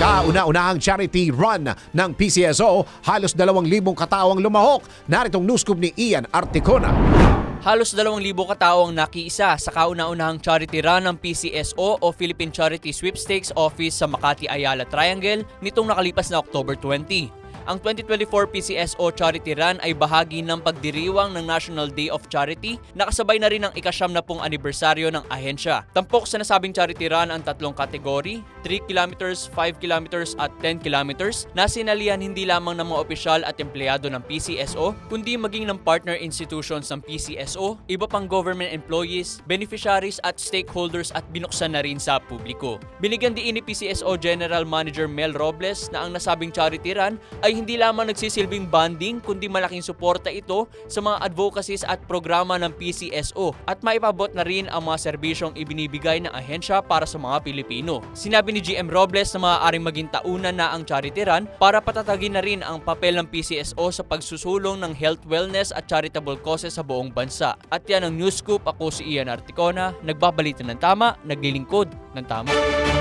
Kauna-unahang charity run ng PCSO, halos 2,000 katao ang lumahok. Naritong newscoop ni Ian Articona. Halos 2,000 katao ang nakiisa sa kauna-unahang charity run ng PCSO o Philippine Charity Sweepstakes Office sa Makati Ayala Triangle nitong nakalipas na October 20. Ang 2024 PCSO Charity Run ay bahagi ng pagdiriwang ng National Day of Charity na kasabay na rin ang ika-70 anibersaryo ng ahensya. Tampok sa nasabing charity run ang 3 kategory, 3 kilometers, 5 kilometers at 10 kilometers na sinalihan hindi lamang ng mga opisyal at empleyado ng PCSO kundi maging ng partner institutions ng PCSO, iba pang government employees, beneficiaries at stakeholders at binuksan na rin sa publiko. Binigyan diin ni PCSO General Manager Mel Robles na ang nasabing charity run ay hindi lamang nagsisilbing bonding kundi malaking suporta ito sa mga advocacies at programa ng PCSO at maipabot na rin ang mga serbisyong ibinibigay ng ahensya para sa mga Pilipino. Sinabi ni GM Robles na maaaring maging taunan na ang charity run para patatagin na rin ang papel ng PCSO sa pagsusulong ng health, wellness at charitable causes sa buong bansa. At yan ang News Scoop. Ako si Ian Articona, nagbabalita ng tama, naglilingkod ng tama.